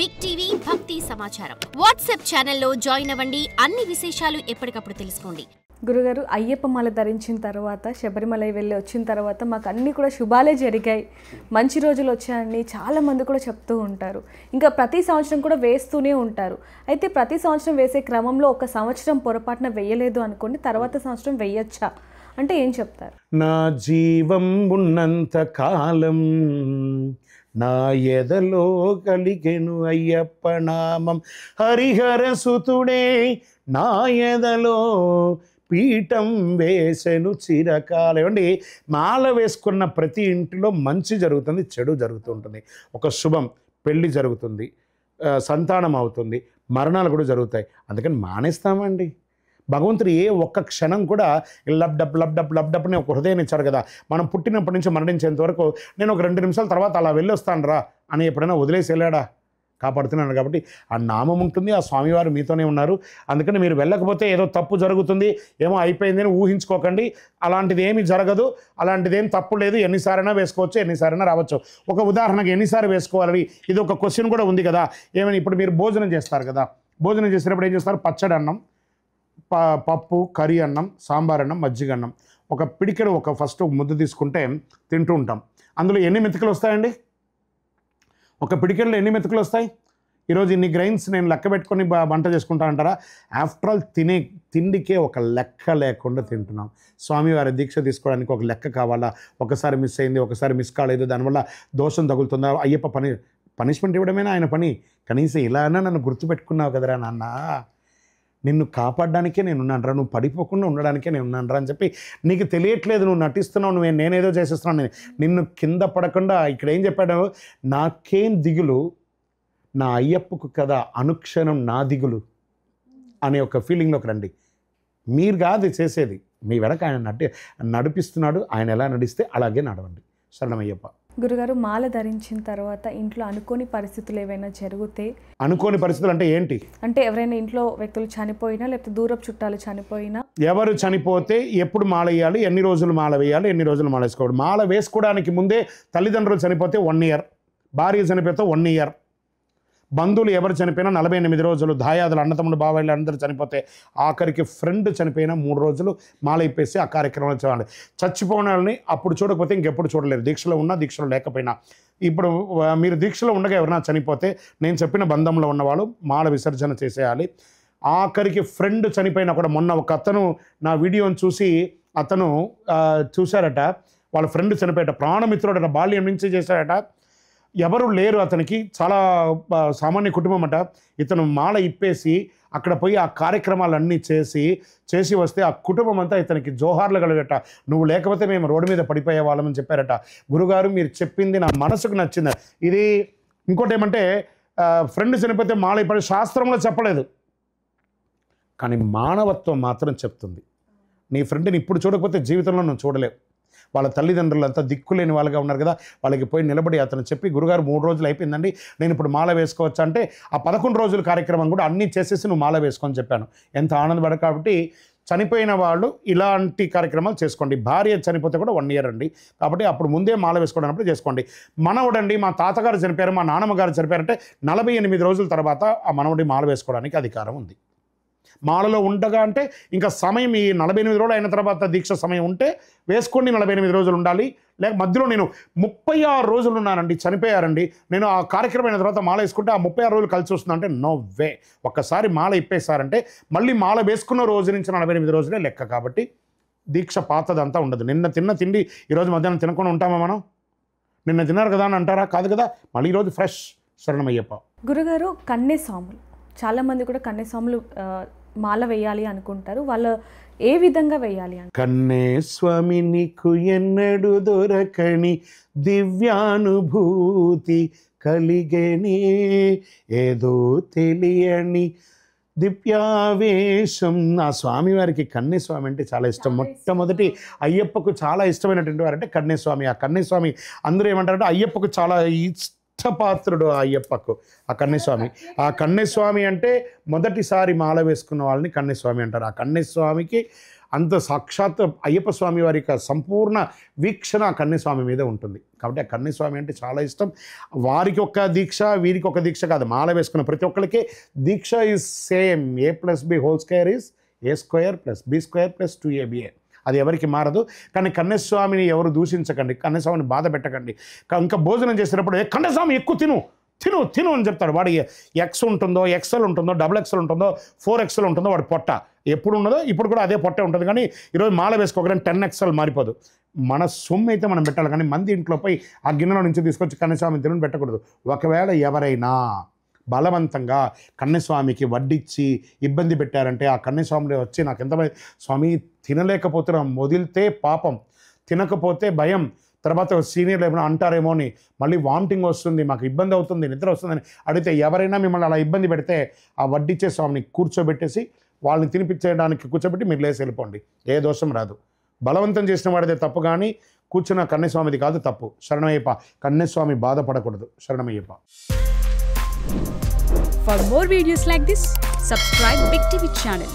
Big TV భక్తి సమాచారం WhatsApp ఛానల్లో జాయిన్ అవ్వండి. అన్ని విశేషాలు ఎప్పటికప్పుడు తెలుసుకోండి. గురుగారు, అయ్యప్ప మాల ధరించిన తర్వాత శబరిమల వెళ్ళి వచ్చిన తర్వాత మాకు అన్నీ కూడా శుభాలే జరిగాయి, మంచి రోజులు వచ్చాయని చాలామంది కూడా చెప్తూ ఉంటారు. ఇంకా ప్రతి సంవత్సరం కూడా వేస్తూనే ఉంటారు. అయితే ప్రతి సంవత్సరం వేసే క్రమంలో ఒక సంవత్సరం పొరపాటున వేయలేదు అనుకోండి, తర్వాత సంవత్సరం వేయచ్చా అంటే ఏం చెప్తారు? నా జీవం ఉన్నంత కాలం నా ఎదలో కలిగెను అయ్యప్ప నామం, హరిహర సుతుడే నా ఎదలో పీఠం వేసెను చిరకాలం. ఏమండి, మాల వేసుకున్న ప్రతి ఇంటిలో మంచి జరుగుతుంది, చెడు జరుగుతూ ఉంటుంది. ఒక శుభం, పెళ్ళి జరుగుతుంది, సంతానం అవుతుంది, మరణాలు కూడా జరుగుతాయి. అందుకని మానేస్తామండి. భగవంతుడు ఏ ఒక్క క్షణం కూడా లబ్డప్ని ఒక హృదయాన్ని ఇచ్చాడు కదా. మనం పుట్టినప్పటి నుంచి మరణించేంత వరకు నేను ఒక 2 నిమిషాల తర్వాత అలా వెళ్ళొస్తాను రా అని ఎప్పుడైనా వదిలేసి వెళ్ళాడా? కాపాడుతున్నాను. కాబట్టి ఆ నామం ఉంటుంది, ఆ స్వామివారు మీతోనే ఉన్నారు. అందుకని మీరు వెళ్ళకపోతే ఏదో తప్పు జరుగుతుంది, ఏమో అయిపోయింది అని ఊహించుకోకండి. అలాంటిది ఏమి జరగదు, అలాంటిది ఏం తప్పు లేదు. ఎన్నిసారైనా వేసుకోవచ్చు, ఎన్నిసారైనా రావచ్చు. ఒక ఉదాహరణకి ఎన్నిసార్లు వేసుకోవాలి, ఇది ఒక క్వశ్చన్ కూడా ఉంది కదా. ఏమైనా ఇప్పుడు మీరు భోజనం చేస్తారు కదా, భోజనం చేసినప్పుడు ఏం చేస్తారు? పచ్చడి అన్నం, పప్పు, కర్రీ అన్నం, సాంబార్ అన్నం, మజ్జిగ అన్నం, ఒక పిడికెడు ఒక ఫస్ట్ ముద్ద తీసుకుంటే తింటూ ఉంటాం. అందులో ఎన్ని మెతుకులు వస్తాయండి? ఒక పిడికెల్లో ఎన్ని మెతుకులు వస్తాయి? ఈరోజు ఇన్ని గ్రైన్స్ నేను లెక్క పెట్టుకొని వంట చేసుకుంటా అంటారా? ఆఫ్టర్ ఆల్ తినే తిండికే ఒక లెక్క లేకుండా తింటున్నాం. స్వామివారి దీక్ష తీసుకోవడానికి ఒక లెక్క కావాలా? ఒకసారి మిస్ అయింది, ఒకసారి మిస్ కాలేదు, దానివల్ల దోషం తగులుతుందా? అయ్యప్ప పనిష్మెంట్ ఇవ్వడమేనా ఆయన పని? కనీసం ఇలా అన్నా నన్ను గుర్తుపెట్టుకున్నావు కదరా నాన్న, నిన్ను కాపాడడానికే నేను ఉన్నాను, నువ్వు పడిపోకుండా ఉండడానికే నేను ఉన్నాను అని చెప్పి నీకు తెలియట్లేదు, నువ్వు నటిస్తున్నావు, నేనేదో చేసేస్తున్నాను, నిన్ను కింద పడకుండా. ఇక్కడ ఏం చెప్పాడు? నాకేం దిగులు, నా అయ్యప్పకు కదా అనుక్షణం నా దిగులు అనే ఒక ఫీలింగ్లోకి రండి. మీరు కాదు చేసేది, మీ వెనక ఆయన నడిపిస్తున్నాడు. ఆయన ఎలా నడిస్తే అలాగే నడవండి. శరణమయ్యప్ప. గురుగారు, మాల ధరించిన తర్వాత ఇంట్లో అనుకోని పరిస్థితులు ఏవైనా జరిగితే? అనుకోని పరిస్థితులు అంటే ఏంటి? అంటే ఎవరైనా ఇంట్లో వ్యక్తులు చనిపోయినా, లేకపోతే దూరపు చుట్టాలు చనిపోయినా? ఎవరు చనిపోతే ఎప్పుడు మాల వేయాలి, ఎన్ని రోజులు మాల వేయాలి, ఎన్ని రోజులు మాల వేసుకోవాలి? మాల వేసుకోవడానికి ముందే తల్లిదండ్రులు చనిపోతే 1 ఇయర్, భార్య చనిపోతే 1 ఇయర్, బంధువులు ఎవరు చనిపోయినా 48 రోజులు, దాయాదులు అన్నతమ్ముడు బాబాయిలు అందరూ చనిపోతే, ఆఖరికి ఫ్రెండ్ చనిపోయినా 3 రోజులు మాల ఇప్పేసి ఆ కార్యక్రమాలు చేయాలి. చచ్చిపోయిన వాళ్ళని అప్పుడు చూడకపోతే ఇంకెప్పుడు చూడలేరు, దీక్షలో ఉన్నా దీక్షలో లేకపోయినా. ఇప్పుడు మీరు దీక్షలో ఉండగా ఎవరైనా చనిపోతే నేను చెప్పిన బంధంలో ఉన్నవాళ్ళు మాల విసర్జన చేసేయాలి. ఆఖరికి ఫ్రెండ్ చనిపోయినా కూడా, మొన్న ఒక అతను నా వీడియోని చూసి అతను చూశారట, వాళ్ళ ఫ్రెండ్ చనిపోయాట, ప్రాణమిత్రుడట, బాల్యం నుంచి చేశాడట, ఎవరు లేరు అతనికి, చాలా సామాన్య కుటుంబం అట. ఇతను మాల ఇప్పేసి అక్కడ పోయి ఆ కార్యక్రమాలన్నీ చేసి వస్తే ఆ కుటుంబం అంతా ఇతనికి జోహార్లు కలిగట. నువ్వు లేకపోతే మేము రోడ్డు మీద పడిపోయే వాళ్ళమని చెప్పారట. గురుగారు, మీరు చెప్పింది నా మనసుకు నచ్చింది. ఇది ఇంకోటి ఏమంటే, ఫ్రెండ్ చనిపోతే మాల ఇప్పటి శాస్త్రంలో చెప్పలేదు, కానీ మానవత్వం మాత్రం చెప్తుంది. నీ ఫ్రెండ్ని ఇప్పుడు చూడకపోతే జీవితంలో నువ్వు చూడలేవు. వాళ్ళ తల్లిదండ్రులు అంతా దిక్కులేని వాళ్ళుగా ఉన్నారు కదా, వాళ్ళకి పోయి నిలబడి అతను చెప్పి, గురుగారు 3 రోజులు అయిపోయిందండి, నేను ఇప్పుడు మాల వేసుకోవచ్చు అంటే, ఆ 11 రోజుల కార్యక్రమం కూడా అన్నీ చేసేసి నువ్వు మాల వేసుకొని చెప్పాను. ఎంత ఆనందపడ. కాబట్టి చనిపోయిన వాళ్ళు ఇలాంటి కార్యక్రమాలు చేసుకోండి. భార్య చనిపోతే కూడా 1 ఇయర్ అండి, కాబట్టి అప్పుడు ముందే మాల వేసుకోవడానికి చేసుకోండి. మనవడండి, మా తాతగారు చనిపోయారు, మా నాన్నమ్మగారు చనిపోయారంటే 48 రోజుల తర్వాత ఆ మనవడి మాల వేసుకోవడానికి అధికారం ఉంది. మాలలో ఉండగా అంటే ఇంకా సమయం ఈ 48 రోజులు అయిన తర్వాత దీక్ష సమయం ఉంటే వేసుకోండి, 48 రోజులు ఉండాలి. లేక మధ్యలో నేను 36 రోజులు ఉన్నానండి, చనిపోయారండి, నేను ఆ కార్యక్రమం అయిన తర్వాత మాల వేసుకుంటే ఆ 36 రోజులు కలిసి వస్తుందంటే నో వే. ఒక్కసారి మాల ఇప్పేశారంటే మళ్ళీ మాల వేసుకున్న రోజు నుంచి 48 రోజులే లెక్క. కాబట్టి దీక్ష పాతదంతా ఉండదు. నిన్న తిన్న తిండి ఈరోజు మధ్యాహ్నం తినకుండా ఉంటామా మనం? నిన్న తిన్నారు కదా అని అంటారా? కాదు కదా. మళ్ళీ ఈరోజు ఫ్రెష్. శరణమయ్యప్ప. గురుగారు, కన్యస్వాములు చాలామంది కూడా కన్యస్వాములు మాల వేయాలి అనుకుంటారు, వాళ్ళు ఏ విధంగా వేయాలి అంటే? కన్నేస్వామి నీకు ఎన్నడు దొరకని దివ్యానుభూతి కలిగేనే, ఏదో తెలియని దివ్యావేశం. ఆ స్వామివారికి కన్యస్వామి అంటే చాలా ఇష్టం. మొట్టమొదటి అయ్యప్పకు చాలా ఇష్టమైనటువంటి వారంటే కన్యస్వామి. ఆ కన్యస్వామి అందరూ ఏమంటారంటే అయ్యప్పకు చాలా ఇష్టపాత్రుడు ఆ అయ్యప్పకు ఆ కన్యస్వామి. ఆ కన్యస్వామి అంటే మొదటిసారి మాల వేసుకున్న వాళ్ళని కన్యస్వామి అంటారు. ఆ కన్యస్వామికి అంత సాక్షాత్ అయ్యప్ప స్వామి వారి యొక్క సంపూర్ణ వీక్షణ ఆ కన్యస్వామి మీద ఉంటుంది. కాబట్టి ఆ కన్యస్వామి అంటే చాలా ఇష్టం. వారికి ఒక దీక్ష, వీరికి ఒక దీక్ష కాదు, మాల వేసుకున్న ప్రతి ఒక్కరికి దీక్ష is same. A+B² is A² + B² + 2ABA. అది ఎవరికి మారదు. కానీ కన్యస్వామిని ఎవరు దూషించకండి, కన్యస్వామిని బాధ పెట్టకండి. ఇంకా భోజనం చేసేటప్పుడు కన్యస్వామి ఎక్కువ తిను అని చెప్తాడు. వాడి ఎక్స్ ఉంటుందో, XL ఉంటుందో, XXL ఉంటుందో, 4XL ఉంటుందో, వాడి పొట్ట ఎప్పుడు ఉన్నదో ఇప్పుడు కూడా అదే పొట్టే ఉంటుంది. కానీ ఈరోజు మాల వేసుకోగానే 10XL మారిపోదు. మన సొమ్ము అయితే మనం పెట్టాలి, కానీ మంది ఇంట్లో పోయి ఆ గిన్నెలో నుంచి తీసుకొచ్చి కన్యస్వామి తిని పెట్టకూడదు. ఒకవేళ ఎవరైనా బలవంతంగా కన్యస్వామికి వడ్డిచ్చి ఇబ్బంది పెట్టారంటే ఆ కన్యస్వామి వచ్చి నాకు ఎంతమంది స్వామి తినలేకపోతున్నాం, వదిలితే పాపం, తినకపోతే భయం, తర్వాత సీనియర్లు ఏమైనా అంటారేమో అని, మళ్ళీ వామిటింగ్ వస్తుంది, మాకు ఇబ్బంది అవుతుంది, నిద్ర వస్తుందని అడిగితే ఎవరైనా మిమ్మల్ని అలా ఇబ్బంది పెడితే ఆ వడ్డిచ్చే స్వామిని కూర్చోబెట్టేసి వాళ్ళని తినిపించడానికి కూర్చోబెట్టి మీరు లేసి వెళ్ళిపోండి, ఏ దోషం రాదు. బలవంతం చేసిన వాడిదే తప్పు, కానీ కూర్చున్న కన్యస్వామిది కాదు తప్పు. శరణమయ్యప్ప. కన్యస్వామి బాధపడకూడదు. శరణమయ్యప్ప. For more videos like this, subscribe Big TV channel.